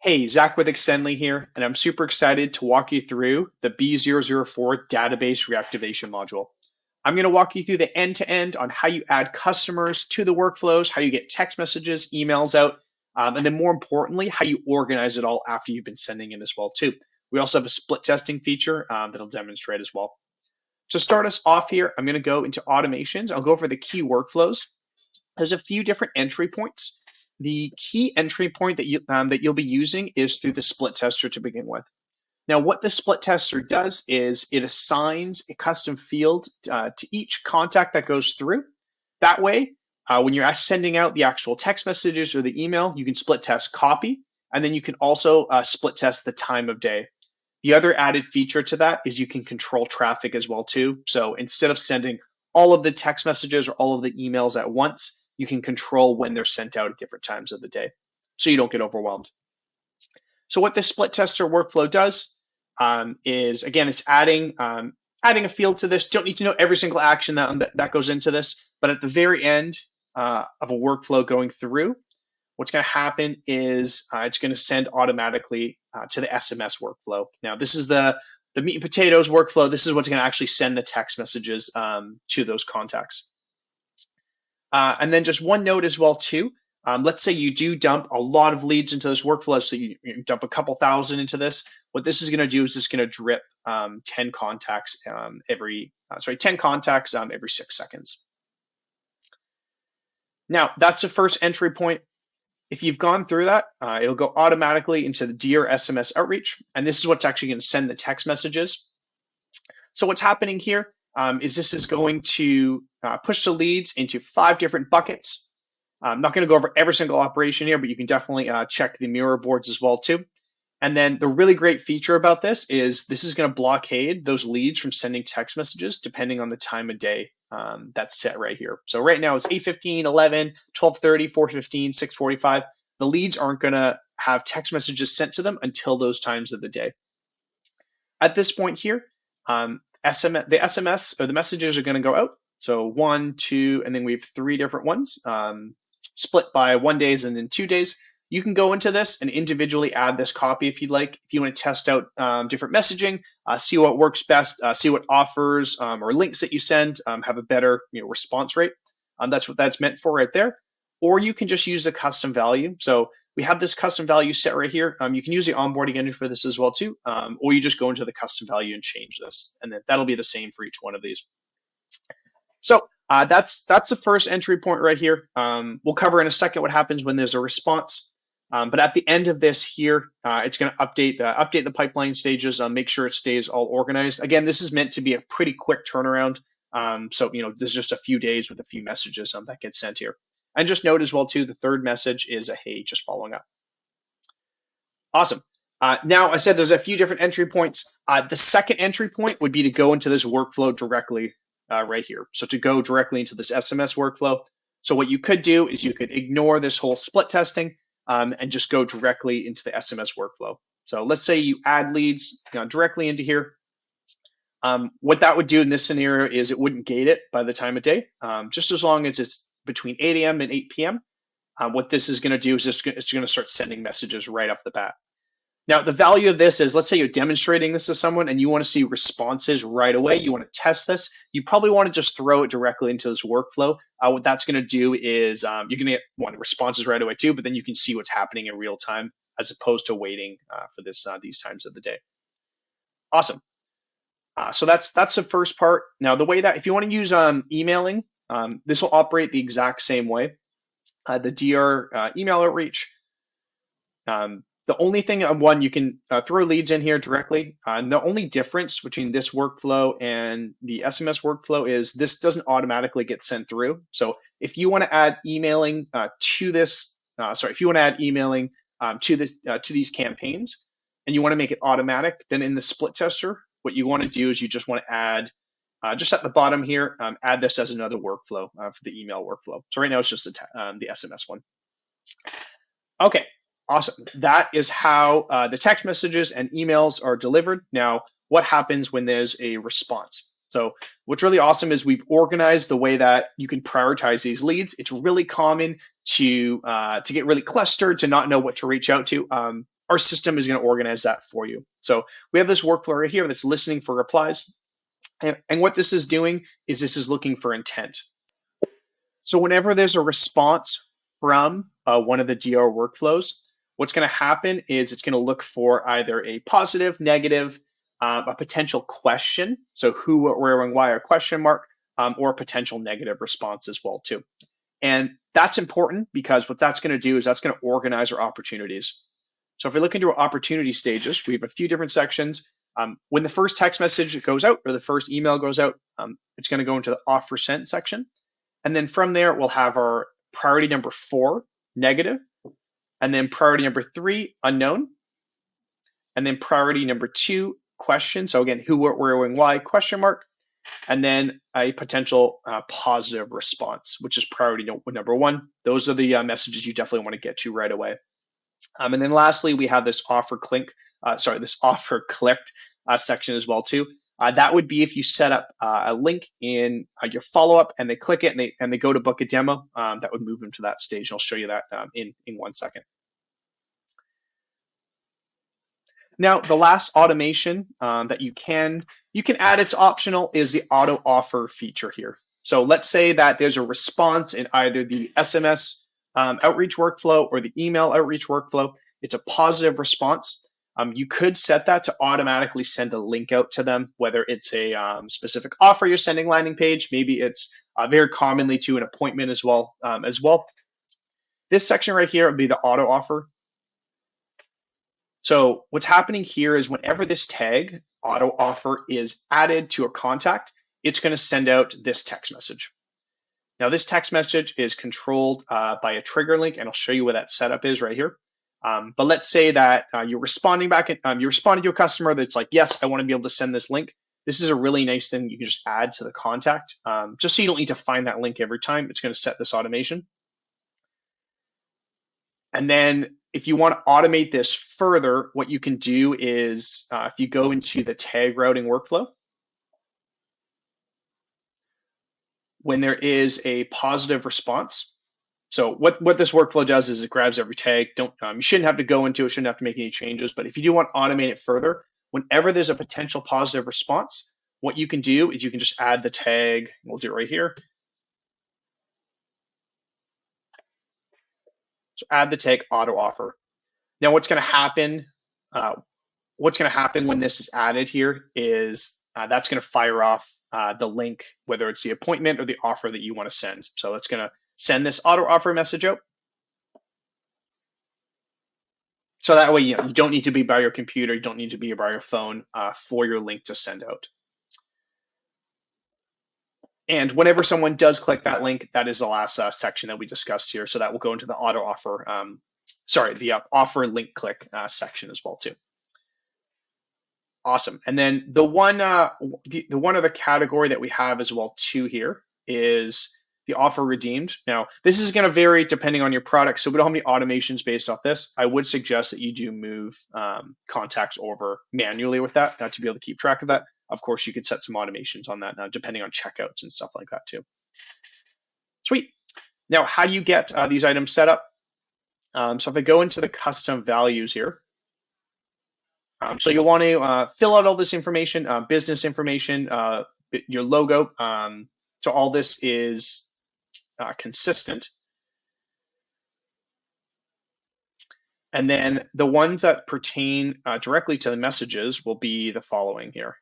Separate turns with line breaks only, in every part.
Hey, Zach with Extendly here, and I'm super excited to walk you through the B004 Database Reactivation module. I'm going to walk you through the end-to-end on how you add customers to the workflows, how you get text messages, emails out, and then more importantly, how you organize it all after you've been sending it as well too. We also have a split testing feature that'll demonstrate as well. To start us off here, I'm going to go into automations. I'll go over the key workflows. There's a few different entry points. The key entry point that you'll be using is through the split tester to begin with. Now, what the split tester does is it assigns a custom field to each contact that goes through. That way, when you're sending out the actual text messages or the email, you can split test copy, and then you can also split test the time of day. The other added feature to that is you can control traffic as well too. So instead of sending all of the text messages or all of the emails at once, you can control when they're sent out at different times of the day so you don't get overwhelmed. So what this split tester workflow does is, again, it's adding a field to this. Don't need to know every single action that goes into this, but at the very end of a workflow going through, what's going to happen is it's going to send automatically to the SMS workflow. Now, this is the meat and potatoes workflow. This is what's going to actually send the text messages to those contacts. And then just one note as well too. Let's say you do dump a lot of leads into this workflow, so you dump a couple thousand into this. What this is going to do is it's going to drip 10 contacts every 6 seconds. Now that's the first entry point. If you've gone through that, it'll go automatically into the Dear SMS outreach, and this is what's actually going to send the text messages. So what's happening here is this is going to push the leads into 5 different buckets. I'm not going to go over every single operation here, but you can definitely check the mirror boards as well too. And then the really great feature about this is going to blockade those leads from sending text messages depending on the time of day that's set right here. So right now it's 8:15, 11, 12:30, 4:15, 6:45. The leads aren't going to have text messages sent to them until those times of the day. At this point here, the SMS or the messages are going to go out. So 1, 2, and then we have 3 different ones split by 1 days and then 2 days. You can go into this and individually add this copy if you'd like. If you want to test out different messaging, see what works best, see what offers or links that you send have a better response rate. That's what that's meant for right there. Or you can just use a custom value. So we have this custom value set right here. You can use the onboarding engine for this as well too, or you just go into the custom value and change this, and then that'll be the same for each one of these. So that's the first entry point right here. We'll cover in a second what happens when there's a response. But at the end of this here, it's going to update the pipeline stages, make sure it stays all organized. Again, this is meant to be a pretty quick turnaround. So there's just a few days with a few messages that get sent here. And just note as well too, the third message is a hey, just following up. Awesome. Now I said there's a few different entry points. The second entry point would be to go into this workflow directly right here. So to go directly into this SMS workflow. So what you could do is you could ignore this whole split testing and just go directly into the SMS workflow. So let's say you add leads directly into here. What that would do in this scenario is it wouldn't gate it by the time of day, just as long as it's between 8 a.m. and 8 p.m. What this is going to do is it's going to start sending messages right off the bat. Now, the value of this is, let's say you're demonstrating this to someone and you want to see responses right away. You want to test this. You probably want to just throw it directly into this workflow. What that's going to do is you're going to get responses right away too, but then you can see what's happening in real time as opposed to waiting for these times of the day. Awesome. So that's the first part. Now, the way that if you want to use emailing, this will operate the exact same way. The DR email outreach. The only thing you can throw leads in here directly. And the only difference between this workflow and the SMS workflow is this doesn't automatically get sent through. So if you want to add emailing to this, if you want to add emailing to these campaigns, and you want to make it automatic, then in the split tester, what you want to do is you just want to add just at the bottom here, add this as another workflow for the email workflow. So right now it's just the SMS one. Okay. Awesome. That is how the text messages and emails are delivered. Now, what happens when there's a response? So what's really awesome is we've organized the way that you can prioritize these leads. It's really common to get really clustered, to not know what to reach out to. our system is going to organize that for you. So we have this workflow right here that's listening for replies. And what this is doing is this is looking for intent. So whenever there's a response from one of the DR workflows, what's going to happen is it's going to look for either a positive, negative, a potential question. So who, what, where, when, why, or question mark, or a potential negative response as well too. And that's important because what that's going to do is that's going to organize our opportunities. So if we look into our opportunity stages, we have a few different sections. When the first text message goes out or the first email goes out, it's going to go into the offer sent section. And then from there, we'll have our priority number 4, negative, and then priority number 3, unknown, and then priority number 2, question. So again, who, what, where, when, why, question mark, and then a potential positive response, which is priority number 1. Those are the messages you definitely want to get to right away. And then lastly, we have this offer clicked section as well too. That would be if you set up a link in your follow-up and they click it and they go to book a demo, that would move them to that stage. And I'll show you that in 1 second. Now, the last automation that you can add, it's optional, is the auto offer feature here. So let's say that there's a response in either the SMS outreach workflow or the email outreach workflow. It's a positive response. You could set that to automatically send a link out to them, whether it's a specific offer you're sending landing page, maybe it's very commonly to an appointment as well. This section right here would be the auto offer. So what's happening here is whenever this tag auto offer is added to a contact, it's going to send out this text message. Now this text message is controlled by a trigger link, and I'll show you where that setup is right here. But let's say that you're responding back, you're responding to a customer that's like, yes, I want to be able to send this link. This is a really nice thing you can just add to the contact, just so you don't need to find that link every time. It's going to set this automation. And then if you want to automate this further, what you can do is if you go into the tag routing workflow, when there is a positive response, so what this workflow does is it grabs every tag. You shouldn't have to go into it, shouldn't have to make any changes, but if you do want to automate it further, whenever there's a potential positive response, what you can do is you can just add the tag. We'll do it right here. So add the tag auto offer. Now what's going to happen? When this is added here is that's going to fire off the link, whether it's the appointment or the offer that you want to send. So it's going to send this auto offer message out. So that way, you don't need to be by your computer, you don't need to be by your phone for your link to send out. And whenever someone does click that link, that is the last section that we discussed here. So that will go into the auto offer, the offer link click section as well too. Awesome. And then the one other category that we have as well too here is the offer redeemed. Now, this is going to vary depending on your product, so we don't have any automations based off this. I would suggest that you do move contacts over manually with that to be able to keep track of that. Of course, you could set some automations on that depending on checkouts and stuff like that too. Sweet. Now, how do you get these items set up? So if I go into the custom values here, so you'll want to fill out all this information, business information, your logo. So all this is consistent. And then the ones that pertain directly to the messages will be the following here.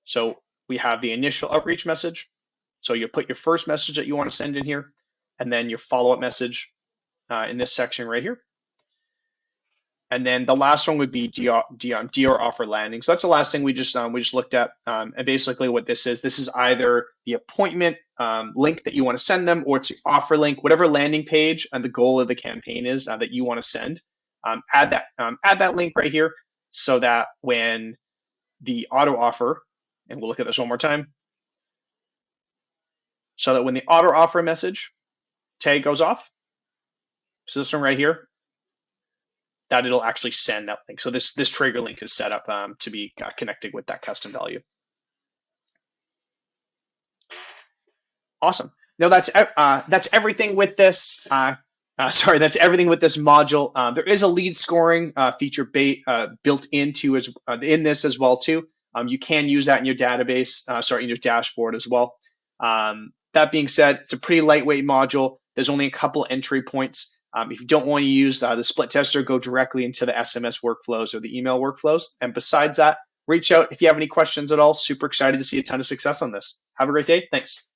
So we have the initial outreach message. So you put your first message that you want to send in here, and then your follow-up message in this section right here. And then the last one would be DR offer landing. So that's the last thing we just looked at. And basically what this is either the appointment link that you want to send them, or it's the offer link, whatever landing page and the goal of the campaign is that you want to send. Add that link right here so that when the auto offer, and we'll look at this one more time, so that when the auto offer message tag goes off, so this one right here, that it'll actually send that link. So this trigger link is set up to be connected with that custom value. Awesome. Now that's everything with this. Sorry, that's everything with this module. There is a lead scoring feature built into in this as well too. You can use that in your database, in your dashboard as well. That being said, it's a pretty lightweight module. There's only a couple entry points. If you don't want to use the split tester, go directly into the SMS workflows or the email workflows. And besides that, reach out if you have any questions at all. Super excited to see a ton of success on this. Have a great day. Thanks.